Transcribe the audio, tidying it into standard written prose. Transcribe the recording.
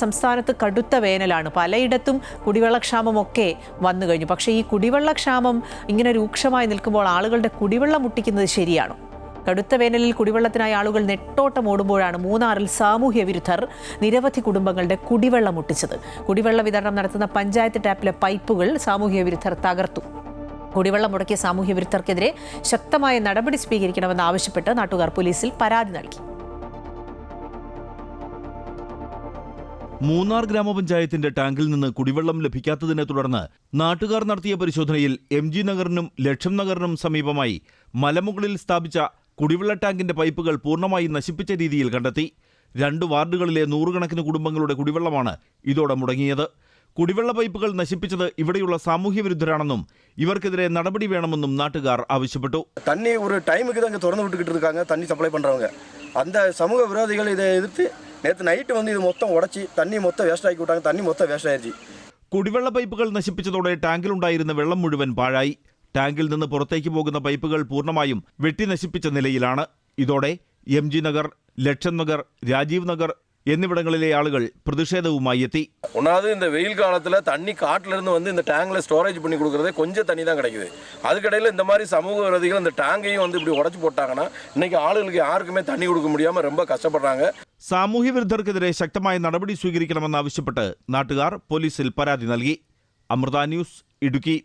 സംസ്ഥാനത്ത് കടുത്ത വേനലാണ്. പലയിടത്തും കുടിവെള്ളക്ഷാമമൊക്കെ വന്നു കഴിഞ്ഞു. പക്ഷേ ഈ കുടിവെള്ളക്ഷാമം ഇങ്ങനെ രൂക്ഷമായി നിൽക്കുമ്പോൾ ആളുകളുടെ കുടിവെള്ളം മുട്ടിക്കുന്നത് ശരിയാണോ? കടുത്ത വേനലിൽ കുടിവെള്ളത്തിനായി ആളുകൾ നെട്ടോട്ടം ഓടുമ്പോഴാണ് മൂന്നാറിൽ സാമൂഹ്യ വിരുദ്ധർ നിരവധി കുടുംബങ്ങളുടെ കുടിവെള്ളം മുട്ടിച്ചത്. കുടിവെള്ള വിതരണം നടത്തുന്ന പഞ്ചായത്ത് ടാപ്പിലെ പൈപ്പുകൾ സാമൂഹ്യ വിരുദ്ധർ തകർത്തു. കുടിവെള്ളം മുടക്കിയ സാമൂഹ്യ വിരുദ്ധർക്കെതിരെ ശക്തമായ നടപടി സ്വീകരിക്കണമെന്ന് ആവശ്യപ്പെട്ട് നാട്ടുകാർ പോലീസിൽ പരാതി നൽകി. മൂന്നാർ ഗ്രാമപഞ്ചായത്തിന്റെ ടാങ്കിൽ നിന്ന് കുടിവെള്ളം ലഭിക്കാത്തതിനെ തുടർന്ന് നാട്ടുകാർ നടത്തിയ പരിശോധനയിൽ MG നഗറിനും ലക്ഷം നഗറിനും സമീപമായി മലമുകളിൽ സ്ഥാപിച്ച കുടിവെള്ള ടാങ്കിന്റെ പൈപ്പുകൾ പൂർണ്ണമായി നശിപ്പിച്ച രീതിയിൽ കണ്ടെത്തി. 2 വാർഡുകളിലെ നൂറുകണക്കിന് കുടുംബങ്ങളുടെ കുടിവെള്ളമാണ് ഇതോടെ മുടങ്ങിയത്. കുടിവെള്ള പൈപ്പുകൾ നശിപ്പിച്ചത് ഇവിടെയുള്ള സാമൂഹ്യ വിരുദ്ധരാണെന്നും ഇവർക്കെതിരെ നടപടി വേണമെന്നും നാട്ടുകാർ ആവശ്യപ്പെട്ടു. தண்ணி ஒரு டைமுக்கு தான் இங்கே திறந்து விட்டுக்கிட்டு இருக்காங்க, தண்ணி சப்ளை பண்ணுறவங்க. அந்த சமூக விரோதிகள் இதை எதிர்த்து நேற்று நைட்டு வந்து இது மொத்தம் உடச்சி தண்ணி மொத்தம் வேஸ்ட் ஆக்கி விட்டாங்க. தண்ணி மொத்தம் வேஸ்ட் ஆயிடுச்சு. കുടിവെള്ള പൈപ്പുകൾ നശിപ്പിച്ചതോടെ ടാങ്കിലുണ്ടായിരുന്ന വെള്ളം മുഴുവൻ പാഴായി. ടാങ്കിൽ നിന്ന് പുറത്തേക്ക് പോകുന്ന പൈപ്പുകൾ പൂർണ്ണമായും വെട്ടി നശിപ്പിച്ച നിലയിലാണ്. ഇതോടെ MG നഗർ, ലക്ഷം നഗർ, രാജീവ് നഗർ എന്നിവിടങ്ങളിലെ ആളുകൾ പ്രതിഷേധവുമായി എത്തി. ஒன்றாவது இந்த வெயில் காலத்தில் தண்ணி காட்டிலிருந்து வந்து இந்த டேங்கில் ஸ்டோரேஜ் பண்ணி கொடுக்குறதே கொஞ்சம் தண்ணி தான் கிடைக்குது. அதுக்கடையில் இந்த மாதிரி சமூக விரோதிகள் இந்த டேங்கையும் வந்து இப்படி உடச்சி போட்டாங்கன்னா இன்னைக்கு ஆளுகளுக்கு யாருக்குமே தண்ணி கொடுக்க முடியாமல் ரொம்ப കഷ്ടപ്പെടുறாங்க. സാമൂഹ്യ വിരുദ്ധർക്കെതിരെ ശക്തമായ നടപടി സ്വീകരിക്കണമെന്നാവശ്യപ്പെട്ട് നാട്ടുകാർ പോലീസിൽ പരാതി നൽകി. അമൃത ന്യൂസ്, ഇടുക്കി.